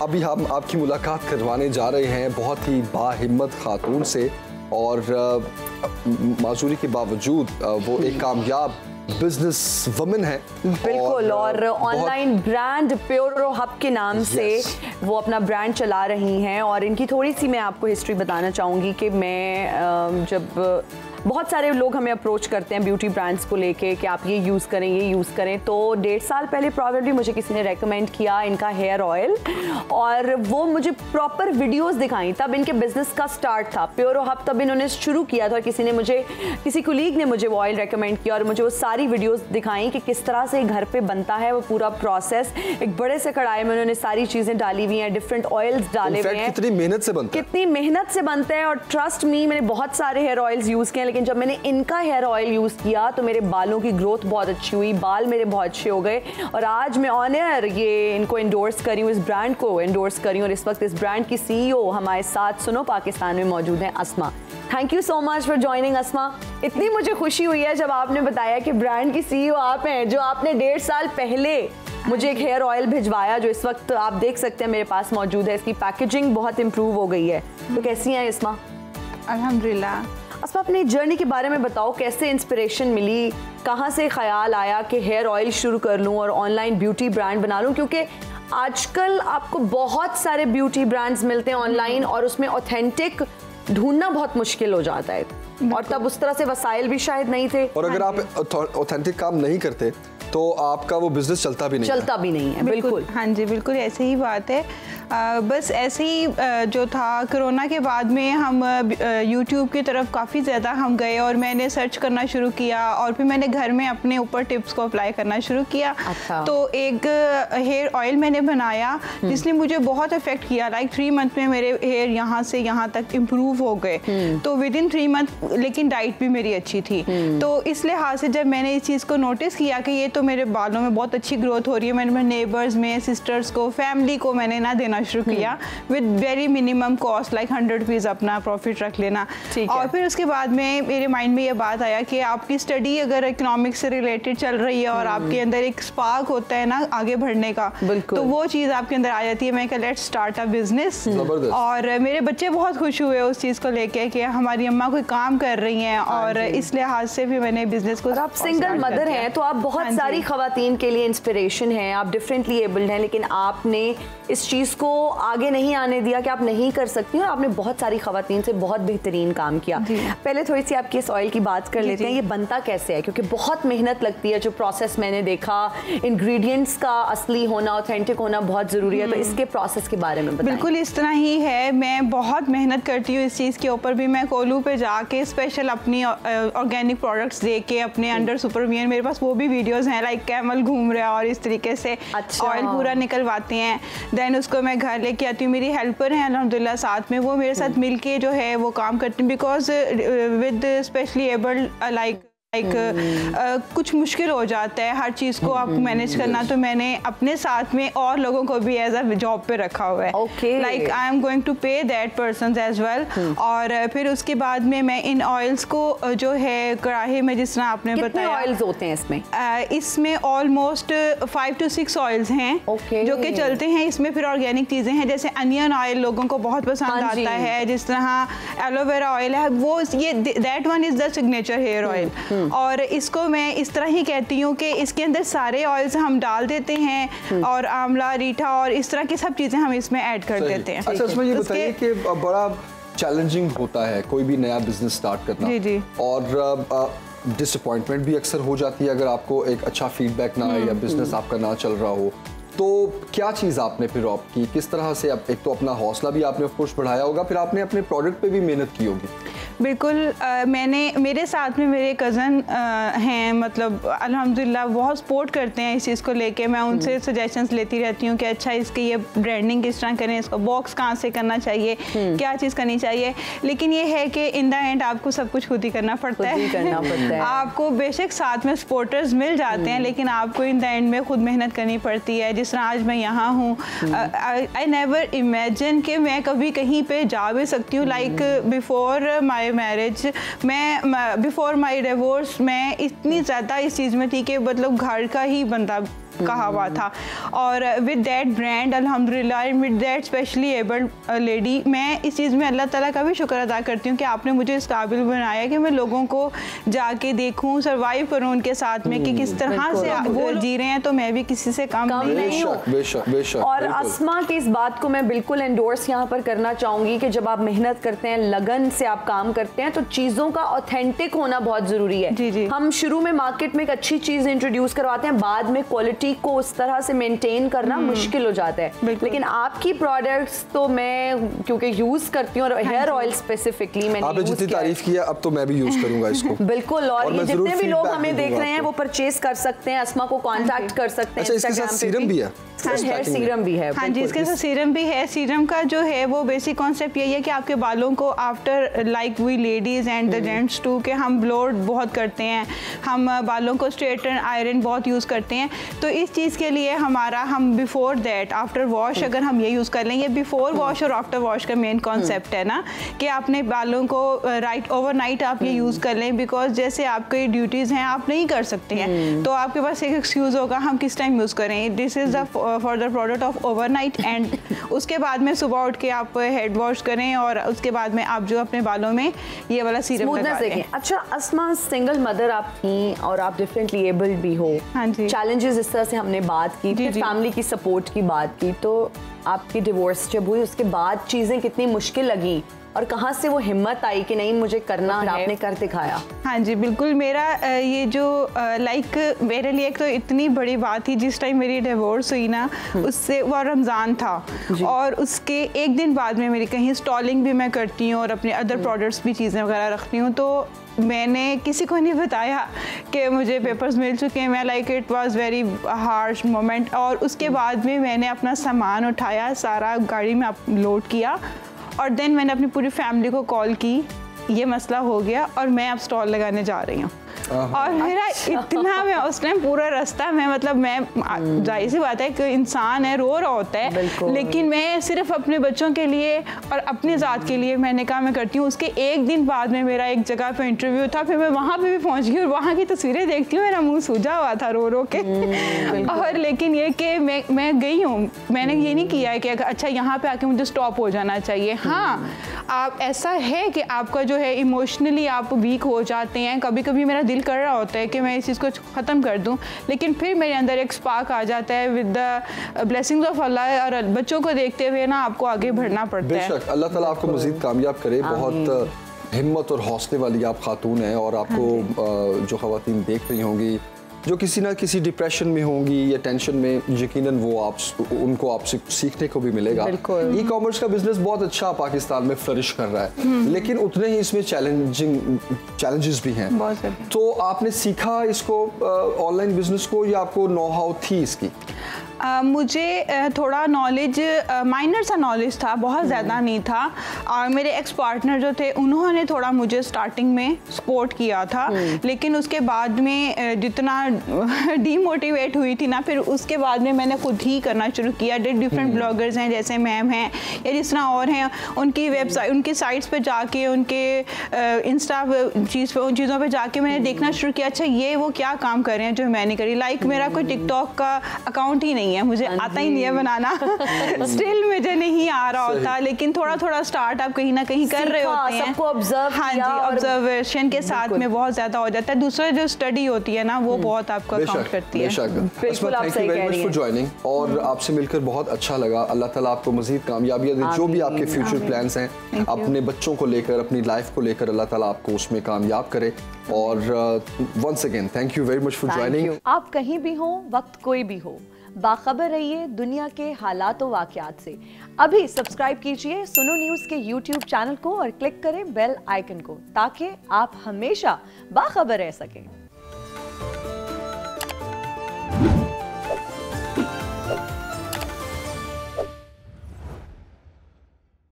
अभी हम आपकी मुलाकात करवाने जा रहे हैं बहुत ही बाहिम्मत खातून से, और माजूरी के बावजूद वो एक कामयाब बिजनेस वुमन है। बिल्कुल, और ऑनलाइन ब्रांड प्योरो हब के नाम से वो अपना ब्रांड चला रही हैं। और इनकी थोड़ी सी मैं आपको हिस्ट्री बताना चाहूँगी कि मैं जब बहुत सारे लोग हमें अप्रोच करते हैं ब्यूटी ब्रांड्स को लेके कि आप ये यूज़ करें, ये यूज़ करें, तो 1.5 साल पहले प्रॉबेबली मुझे किसी ने रेकमेंड किया इनका हेयर ऑयल, और वो मुझे प्रॉपर वीडियोस दिखाई। तब इनके बिजनेस का स्टार्ट था, प्योरो हब तब इन्होंने शुरू किया था। किसी कुलीग ने मुझे वो ऑयल रेकमेंड किया और मुझे वो सारी वीडियोस दिखाई कि किस तरह से घर पे बनता है वो पूरा प्रोसेस। एक बड़े से कढ़ाई में उन्होंने सारी चीज़ें डाली हुई हैं, डिफरेंट ऑयल्स डाले हुए हैं। कितनी मेहनत से बनता है, कितनी मेहनत से बनते हैं। और ट्रस्ट मी, मैंने बहुत सारे हेयर ऑयल्स यूज़ किए, लेकिन जब मैंने इनका हेयर ऑयल यूज़ किया तो मेरे बालों की ग्रोथ बहुत अच्छी हुई, बाल मेरे बहुत अच्छे हो गए। और आज मैं ऑनर ये इनको एंडोर्स करी हूँ, इस ब्रांड को एंडोर्स करी हूँ। और इस वक्त इस ब्रांड की CEO हमारे साथ सुनो पाकिस्तान में मौजूद हैं, Asma. Thank you so much for joining Asma. इतनी मुझे खुशी हुई है जब आपने बताया कि ब्रांड की CEO आप हैं, जो आपने 1.5 साल पहले मुझे एक हेयर ऑयल भिजवाया, जो इस वक्त आप देख सकते हैं मेरे पास मौजूद है। इसकी पैकेजिंग बहुत इंप्रूव हो गई है। तो कैसी हैं अस्मा? अल्हम्दुलिल्लाह। अस्मा, अपनी जर्नी के बारे में बताओ, कैसे इंस्पिरेशन मिली, कहाँ से ख्याल आया कि हेयर ऑयल शुरू कर लूँ और ऑनलाइन ब्यूटी ब्रांड बना लूँ? क्योंकि आजकल आपको बहुत सारे ब्यूटी ब्रांड्स मिलते हैं ऑनलाइन और उसमें ऑथेंटिक ढूंढना बहुत मुश्किल हो जाता है, और तब उस तरह से वसाइल भी शायद नहीं थे। और अगर आप ऑथेंटिक काम नहीं करते तो आपका वो बिजनेस चलता भी नहीं है। बिल्कुल, हाँ जी, बिल्कुल ऐसे ही बात है। बस ऐसे ही जो था, कोरोना के बाद में हम यूट्यूब की तरफ काफ़ी ज़्यादा हम गए और मैंने सर्च करना शुरू किया, और फिर मैंने घर में अपने ऊपर टिप्स को अप्लाई करना शुरू किया। अच्छा। तो एक हेयर ऑयल मैंने बनाया जिसने मुझे बहुत इफेक्ट किया। लाइक 3 मंथ में मेरे हेयर यहाँ से यहाँ तक इम्प्रूव हो गए। तो विद इन 3 मंथ, लेकिन डाइट भी मेरी अच्छी थी। तो इस लिहाज से जब मैंने इस चीज़ को नोटिस किया कि ये तो मेरे बालों में बहुत अच्छी ग्रोथ हो रही है, मैंने नेबर्स में, सिस्टर्स को, फैमिली को मैंने ना देना शुरू किया with very minimum cost, like 100 rupees अपना प्रॉफिट रख लेना। और फिर उसके बाद में मेरे माइंड में ये बात आया कि आपकी स्टडी अगर इकोनॉमिक्स से रिलेटेड चल रही है और आपके अंदर एक स्पार्क होता है ना आगे बढ़ने का, तो वो चीज़ आपके अंदर आ जाती है। मैं कहा लेट्स स्टार्ट अ बिजनेस। और मेरे बच्चे बहुत खुश हुए उस चीज़ को लेके कि हमारी अम्मा कोई काम कर रही हैं, और इस लिहाज से भी मैंने बिजनेस को। आप सिंगल मदर हैं तो आप बहुत सारी खवातीन के लिए इंस्पिरेशन हैं, आप डिफरेंटली एबल्ड हैं, लेकिन आपने इस चीज़ को आगे नहीं आने दिया कि आप नहीं कर सकती, और आपने बहुत सारी खवातीन से बहुत बेहतरीन काम किया। पहले थोड़ी सी आपकी इस ऑयल की बात कर लेते हैं। ये बनता कैसे है? क्योंकि बहुत मेहनत लगती है, जो प्रोसेस मैंने देखा, इंग्रेडिएंट्स का असली होना, ऑथेंटिक होना बहुत ज़रूरी है। तो इसके प्रोसेस के बारे में बताएं। बिल्कुल इस तरह ही है, मैं बहुत मेहनत करती हूँ इस चीज़ के ऊपर भी। मैं कोलू पे जाके स्पेशल अपनी ऑर्गेनिक प्रोडक्ट्स दे के अपने अंडर सुपरविजन, मेरे पास वो भी वीडियोज़ हैं, लाइक कैमल घूम रहा है और इस तरीके से ऑयल पूरा निकलवाते हैं। देन उसको मैं घर लेके आती हूँ। मेरी हेल्पर हैं अल्हम्दुलिल्लाह साथ में, वो मेरे साथ मिलके जो है वो काम करती हूँ। Because with specially abled like कुछ मुश्किल हो जाता है हर चीज़ को आपको मैनेज करना। तो मैंने अपने साथ में और लोगों को भी एज अ जॉब पे रखा हुआ है। Like I am going to pay that person as well. और फिर उसके बाद में मैं इन ऑयल्स को जो है कढ़ाई में, जिस तरह आपने बताया, ऑयल्स होते हैं इसमें? इसमें ऑलमोस्ट 5 to 6 ऑयल्स हैं जो कि चलते हैं। इसमें फिर ऑर्गेनिक चीज़ें हैं, जैसे अनियन ऑयल लोगों को बहुत पसंद आता है, जिस तरह एलोवेरा ऑयल है, वो ये that one is the signature hair oil. और इसको मैं इस तरह ही कहती हूँ कि इसके अंदर सारे ऑयल्स हम डाल देते हैं, और आंवला, रीठा और इस तरह की सब चीज़ें हम इसमें ऐड कर देते हैं। अच्छा, इसमें ये बताइए कि बड़ा चैलेंजिंग होता है कोई भी नया बिजनेस स्टार्ट करना। जी। और डिसअपॉइंटमेंट भी अक्सर हो जाती है अगर आपको एक अच्छा फीडबैक ना आए या बिजनेस आपका ना चल रहा हो। तो क्या चीज़ आपने फिर ऑप्ट की, किस तरह से? एक तो अपना हौसला भी आपने ऑफ कोर्स बढ़ाया होगा, फिर आपने अपने प्रोडक्ट पे भी मेहनत की होगी। बिल्कुल, मैंने, मेरे साथ में मेरे कज़न हैं, मतलब अल्हम्दुलिल्लाह बहुत सपोर्ट करते हैं इस चीज़ को लेके। मैं उनसे सजेशंस लेती रहती हूँ कि अच्छा इसकी ये ब्रांडिंग किस तरह करें, इसको बॉक्स कहाँ से करना चाहिए, क्या चीज़ करनी चाहिए। लेकिन ये है कि इन द एंड आपको सब कुछ खुद ही करना पड़ता है। आपको बेशक साथ में सपोर्टर्स मिल जाते हैं, लेकिन आपको इन द एंड में खुद मेहनत करनी पड़ती है। जिस तरह आज मैं यहाँ हूँ, आई नेवर इमेजिन कि मैं कभी कहीं पे जा भी सकती हूँ। लाइक बिफोर माई मैरिज, मैं बिफोर माई डिवोर्स, मैं इतनी ज़्यादा इस चीज़ में थी कि मतलब घर का ही बंदा कहा हुआ था। और विद दैट ब्रांड अल्हम्दुलिल्लाह, with that specially abled lady, मैं इस चीज़ में अल्लाह ताला का भी शुक्र अदा करती हूँ कि आपने मुझे इस काबिल बनाया कि मैं लोगों को जाके देखूँ, सर्वाइव करूँ उनके साथ में कि किस तरह से वो जी रहे हैं, तो मैं भी किसी से कम नहीं हूँ। बेशक। और अस्मा की इस बात को मैं बिल्कुल एंडोर्स यहाँ पर करना चाहूँगी कि जब आप मेहनत करते हैं, लगन से आप काम करते हैं, तो चीज़ों का ऑथेंटिक होना बहुत ज़रूरी है। जी। हम शुरू में मार्केट में एक अच्छी चीज़ इंट्रोड्यूस करवाते हैं, बाद में क्वालिटी को उस तरह से मेंटेन करना मुश्किल हो जाता है। लेकिन आपकी प्रोडक्ट्स तो मैं क्योंकि यूज़ करती हूँ, और हेयर ऑयल स्पेसिफिकली मैंने आपने जितनी तारीफ किया, अब तो मैं भी यूज़ करूँगा इसको। बिल्कुल। और ये जितने भी लोग हमें देख रहे हैं वो परचेज कर सकते हैं, अस्मा को कांटेक्ट कर सकते हैं। अच्छा, इसके साथ सीरम भी है? हेयर सीरम भी है। हाँ जी, इसके साथ सीरम भी है। सीरम का जो है वो बेसिक कॉन्सेप्ट यही है कि आपके बालों को after like we ladies and the gents too, कि हम ब्लोड बहुत करते हैं, हम बालों को स्ट्रेटन आयरन बहुत यूज़ करते हैं, तो इस चीज़ के लिए हम बिफोर दैट आफ्टर वॉश अगर हम ये यूज़ कर लें, ये बिफोर वॉश और आफ्टर वॉश का मेन कॉन्सेप्ट है ना, कि आपने बालों को राइट ओवरनाइट आप ये यूज़ कर लें, बिकॉज जैसे आपकी ड्यूटीज़ हैं आप नहीं कर सकते हैं, तो आपके पास एक एक्सक्यूज़ होगा हम किस टाइम यूज़ करें। This is the for the product of overnight. And उसके बाद में सुबह उठ के आप हेड वॉश करें और उसके बाद में आप जो अपने बालों में ये वाला सीरम लगा दें। अच्छा अस्मा, सिंगल मदर आप थी और आप डिफरेंटली एबल्ड भी हो। हाँ जी। चैलेंजेस इस तरह से हमने बात की, फिर फैमिली की सपोर्ट की बात की, तो आपकी डिवोर्स जब हुई उसके बाद चीज़ें कितनी मुश्किल लगी और कहाँ से वो हिम्मत आई कि नहीं मुझे करना है, आपने कर दिखाया? हाँ जी बिल्कुल। मेरा ये जो लाइक मेरे लिए एक तो इतनी बड़ी बात थी जिस टाइम मेरी डिवोर्स हुई ना, उससे वो रमज़ान था और उसके एक दिन बाद में मेरी कहीं स्टॉलिंग भी मैं करती हूँ और अपने अदर प्रोडक्ट्स भी चीज़ें वगैरह रखती हूँ, तो मैंने किसी को नहीं बताया कि मुझे पेपर्स मिल चुके हैं। मैं like it was very harsh moment. और उसके बाद में मैंने अपना सामान उठाया, सारा गाड़ी में लोड किया और देन मैंने अपनी पूरी फैमिली को कॉल की, ये मसला हो गया और मैं अब स्टॉल लगाने जा रही हूँ। और मेरा इतना, मैं उस टाइम पूरा रास्ता मैं जाहिर सी बात है कि इंसान है, रो रहा होता है, लेकिन मैं सिर्फ अपने बच्चों के लिए और अपनी ज़ात के लिए मैंने कहा मैं करती हूँ। उसके एक दिन बाद में मेरा एक जगह पे इंटरव्यू था, फिर मैं वहाँ पे भी पहुँच गई और वहाँ की तस्वीरें देखती हूँ, मेरा मुँह सूजा हुआ था रो रो के। और लेकिन ये कि मैं गई हूँ, मैंने ये नहीं किया है कि अच्छा यहाँ पे आके मुझे स्टॉप हो जाना चाहिए। हाँ, आप ऐसा है कि आपका जो है इमोशनली आप वीक हो जाते हैं, कभी कभी मेरा दिल कर रहा होता है कि मैं इस चीज़ को ख़त्म कर दूं, लेकिन फिर मेरे अंदर एक स्पार्क आ जाता है विद द ब्लेसिंग्स ऑफ अल्लाह, और बच्चों को देखते हुए ना आपको आगे बढ़ना पड़ता है। बेशक, अल्लाह ताला आपको मज़ीद कामयाब करे। बहुत हिम्मत और हौसले वाली आप खातून हैं और आपको जो ख़वातीन देख रही होंगी जो किसी ना किसी डिप्रेशन में होंगी या टेंशन में, यकीनन वो उनको आपसे सीखने को भी मिलेगा। ई कॉमर्स का बिजनेस बहुत अच्छा पाकिस्तान में फ्लरिश कर रहा है, लेकिन उतने ही इसमें चैलेंजेस भी हैं। तो आपने सीखा इसको ऑनलाइन बिजनेस को या आपको नो हाउ थी इसकी? मुझे थोड़ा नॉलेज, माइनर सा नॉलेज था, बहुत ज़्यादा नहीं था। और मेरे एक्स पार्टनर जो थे उन्होंने थोड़ा मुझे स्टार्टिंग में सपोर्ट किया था, लेकिन उसके बाद में जितना डीमोटिवेट हुई थी ना, फिर उसके बाद में मैंने खुद ही करना शुरू किया। डिफरेंट ब्लॉगर्स हैं जैसे मैम हैं या जिस तरह और हैं, उनकी वेबसाइट, उनकी साइट्स पे जाके, उनके इंस्टा उन चीज़ों पे जाके मैंने देखना शुरू किया, अच्छा ये वो क्या काम कर रहे हैं जो मैंने करी। लाइक मेरा कोई टिकटॉक का अकाउंट ही नहीं है, मुझे आता ही नहीं है बनाना। स्टिल मुझे नहीं आ रहा होता, लेकिन थोड़ा थोड़ा स्टार्ट आप कहीं ना कहीं कर रहे होते हैं, सबको ऑब्जर्व। हाँ जी, ऑब्जर्वेशन के साथ में बहुत ज्यादा हो जाता है। दूसरा जो स्टडी होती है ना, वो बहुत आपको काउंट करती है। बिल्कुल, आप सही कह रही हैं। ज्वाइनिंग, और आपसे मिलकर बहुत अच्छा लगा। अल्लाह ताला आपको मजीद कामयाबी दे, जो भी आपके फ्यूचर प्लान्स हैं अपने बच्चों को लेकर, अपनी लाइफ को लेकर, अल्लाह ताला आपको उसमें कामयाब करे। और once again thank you very much for joining. आप कहीं भी हो, वक्त कोई भी हो, बाखबर रहिए दुनिया के हालात व वाक़यात से। अभी सब्सक्राइब कीजिए सुनो न्यूज़ के YouTube चैनल को और क्लिक करें बेल आइकन को, ताकि आप हमेशा बाखबर रह सकें।